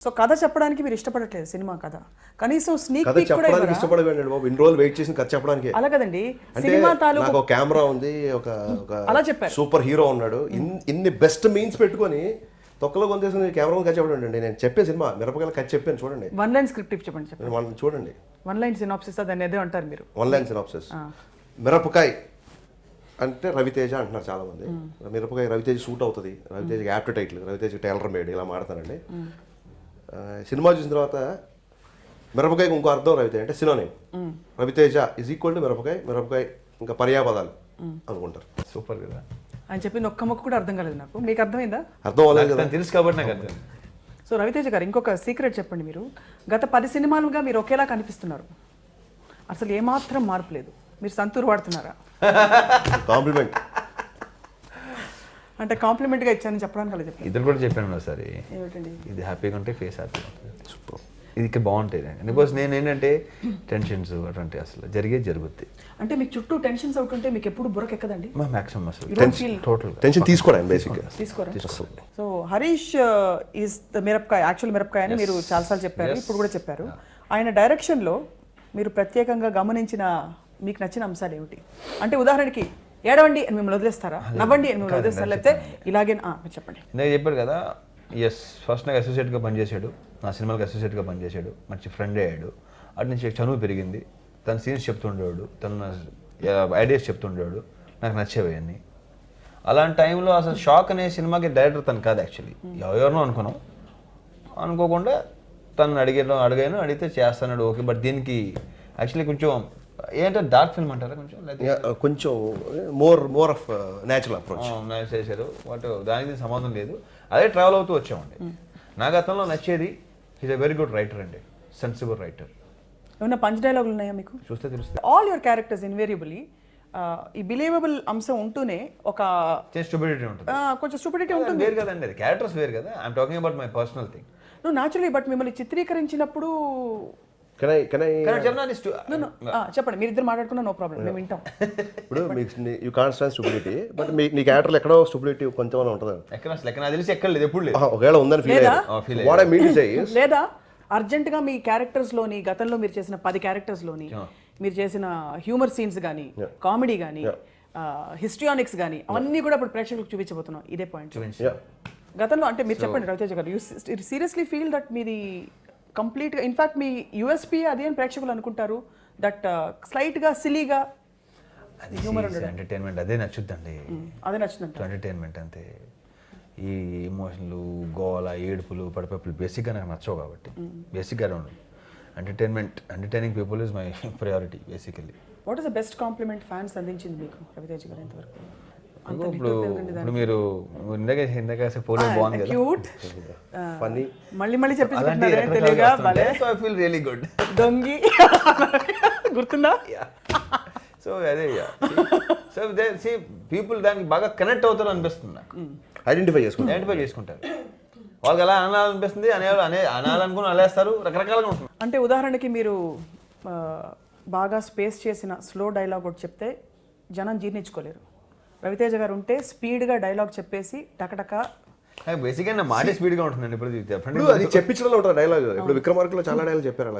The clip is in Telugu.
సో కథ చెప్పడానికి మీరు ఇష్టపడట్లేదు సినిమా కథ కనీసం స్నీక్ కథ పీక్ కూడా చెప్పడానికి ఇవ్వరా? ఇష్టపడకండి బాబు. ఇన్ని రోజులు వెయిట్ చేసిన కథ చెప్పడానికి. అలా కదండి అంటే సినిమా తాలూకు నాకు ఒక కెమెరా ఉంది, ఒక అలా చెప్పారు. సూపర్ హీరో ఉన్నాడు, ఇన్ని బెస్ట్ మీన్స్ పెట్టుకొని తొక్కలో కొందేసిన కెమెరా కథ చెప్పడం అండి. నేను చెప్పే సినిమా మిరపకాయల కథ చెప్పాను చూడండి. వన్ లైన్ స్క్రిప్ట్ ఇచ్చి చెప్పండి మనం చూడండి. వన్ లైన్ సినాప్సిస్ దాన్ని అదే అంటారు మీరు. One line synopsis. మిరపకాయ అంటే రవితేజ అంటున్నారు చాలా మంది. మిరపకాయ రవితేజ సూట్ అవుతుంది, Ravi Teja apt title, Ravi Teja tailor made ఇలా మాడతానండి. సినిమా చూసిన తర్వాత మిరపకాయకి ఇంకో అర్థం రవితేజ అంటే synonym. Ravi Teja is equal to Mirapakaya, Mirapakaya ఇంకా పర్యాపదాలు అనుకుంటారు. సూపర్ కదా ఆయన చెప్పింది ఒక్క మొక్క కూడా అర్థం కాలేదు నాకు. మీకు అర్థమైందా? అర్థం అవ్వలేదు కదా. తెలుసు కాబట్టి నాకు అర్థం. సో రవితేజ గారు ఇంకొక సీక్రెట్ చెప్పండి. మీరు గత 10 సినిమాలుగా మీరు ఒకేలా కనిపిస్తున్నారు, అసలు ఏమాత్రం మార్పు లేదు. మీరు సంతూరు వాడుతున్నారా? కాంప్లిమెంట్ అంటే కాంప్లిమెంట్గా ఇచ్చానని చెప్పడానికి అలా చెప్పండి. ఇద్దరు కూడా చెప్పాను ఒకసారి, ఏమిటండి? ఇది హ్యాపీగా ఉంటే ఫేస్ హ్యాపీ ఉంటుంది. సూపర్. ఇది ఇక్కడ బాగుంటుంది. బికాస్ నేను ఏంటంటే టెన్షన్స్ అటువంటి అసలు జరుగుద్ది. అంటే మీకు చుట్టూ టెన్షన్స్ అవుతుంటే మీకు ఎప్పుడు బుర్రకు ఎక్కదండి? మా మ్యాక్సిమం అసలు You don't feel- total tension తీసుకోవడం బేసిక్గా. తీసుకోరా? సో హరీష్ ఈజ్ ద మిరపకాయ, యాక్చువల్ మిరపకాయ అని మీరు చాలాసార్లు చెప్పారు, ఇప్పుడు కూడా చెప్పారు. ఆయన డైరెక్షన్లో మీరు ప్రత్యేకంగా గమనించిన మీకు నచ్చిన అంశాలు ఏమిటి? అంటే ఉదాహరణకి ఏడవండి అని మిమ్మల్ని వదిలేస్తారా, నవ్వండి అని మిమ్మల్ని వదిలేస్తారా, లేకపోతే ఇలాగే మీరు చెప్పండి. ఇందాక చెప్పాడు కదా, ఎస్ ఫస్ట్ నాకు అసోసియేట్గా పనిచేశాడు, నా సినిమాలకు అసోసియేట్గా పనిచేశాడు, మంచి ఫ్రెండ్ అయ్యాడు. అటు నుంచి చనువు పెరిగింది, తన సీన్స్ చెప్తుండేవాడు, తన ఐడియాస్ చెప్తుండేవాడు, నాకు నచ్చేవి అన్నీ. అలాంటి టైంలో అసలు షాక్ అనే సినిమాకి డైరెక్టర్ తను కాదు యాక్చువల్లీ, ఎవరినో అనుకున్నాం. అనుకోకుండా తను అడిగాను, అడిగితే చేస్తాడు ఓకే. బట్ దీనికి యాక్చువల్లీ కొంచెం ఏంటంటే డార్క్ ఫిల్మ్ అంటారా, కొంచెం మోర్ ఆఫ్ న్యాచురల్ అప్రోచ్ చేశారు. బట్ దానికి సంబంధం లేదు, అదే ట్రావెల్ అవుతూ వచ్చామండి. నా గతంలో నచ్చేది is a very good writer అండి, సెన్సిబుల్ రైటర్. ఏమన్నా పంచ్ డైలాగులు ఉన్నాయా మీకు? చూస్తే తెలుస్తుంది. ఆల్ యువర్ క్యారెక్టర్స్ ఇన్వేరియబుల్లీ ఈ బిలీవబుల్ అంశం ఉంటూనే ఒక స్టూపిడిటీ ఉంటుంది, కొంచెం స్టూపిడిటీ ఉంటుంది. వేరు కదండి, అది క్యారెక్టర్స్ వేరు కదా. I'm talking about my personal thing. నువ్వు న్యాచురలీ బట్ మిమ్మల్ని చిత్రీకరించినప్పుడు చెప్పండి, మీరు ఇద్దరు మాట్లాడుకున్నా నో ప్రాబ్లం, మేము వింటాం. ఇప్పుడు you can't stand stupidity, but నీ క్యారెక్టర్ ఎక్కడో స్టూపిడిటీ కొంచెం ఉంటుంది. ఎక్కడ అసలు నాకు తెలిసి ఎక్కడ లేదు, ఎప్పుడు లేదు. ఒకవేళ ఉందని feel what I mean to say is, లేదా అర్జెంటుగా మీ క్యారెక్టర్స్ లోని గతంలో మీరు చేసిన 10 క్యారెక్టర్స్ లోని మీరు చేసిన హ్యూమర్ సీన్స్ కానీ, కామెడీ కానీ, హిస్ట్రియానిక్స్ కానీ అవన్నీ కూడా ఇప్పుడు ప్రేక్షకులకు చూపించబోతున్నాం. ఇదే పాయింట్ గతంలో. అంటే మీరు చెప్పండి రవితేజ గారు, యూ సీరియస్లీ ఫీల్ దట్ మీది కంప్లీట్గా, ఇన్ఫాక్ట్ మీ యూఎస్పీ అదే అని ప్రేక్షకులు అనుకుంటారు, దట్ స్లైట్గా సిలీగా హ్యూమర్ ఎంటర్టైన్మెంట్ అదే నచ్చుద్దండి, అదే నచ్చుతుందంట. ఎంటర్టైన్మెంట్ అంతే. ఈ ఎమోషన్లు, గోల, ఏడుపులు, పడిపప్పులు బేసిక్గా నాకు నచ్చవు కాబట్టి బేసిక్గా entertaining people is my priority basically. What is the best compliment fans అందించింది మీకు రవితేజ గారు ఇంతవరకు? ఇప్పుడు మీరు ఇందాక పోలీ బాగుంది కదా, క్యూట్ ఫన్నీ, మళ్ళీ తెలియగా ఐ ఫీల్ రియలీ గుడ్ దొంగి గుర్తుందా? సో అదే సో సీ పీపుల్ దానికి బాగా కనెక్ట్ అవుతారు అనిపిస్తుంది నాకు. ఐడెంటిఫై చేసుకుంటారు. వాళ్ళకి ఎలా అనాలనిపిస్తుంది, అనాలనుకుని అలేస్తారు, రకరకాలుగా ఉంటుంది. అంటే ఉదాహరణకి మీరు బాగా స్పేస్ చేసిన స్లో డైలాగ్ ఒకటి చెప్తే జనం జీర్ణించుకోలేరు. రవితేజ గారు ఉంటే స్పీడ్గా డైలాగ్ చెప్పేసి టకటక. బేసిక్గా నా మాట స్పీడ్గా ఉంటుందండి. ఇప్పుడు అది చెప్పించడంలో ఉంటుంది డైలాగ్. ఇప్పుడు విక్రమార్కులో చాలా డైలాగ్ చెప్పారు అలా.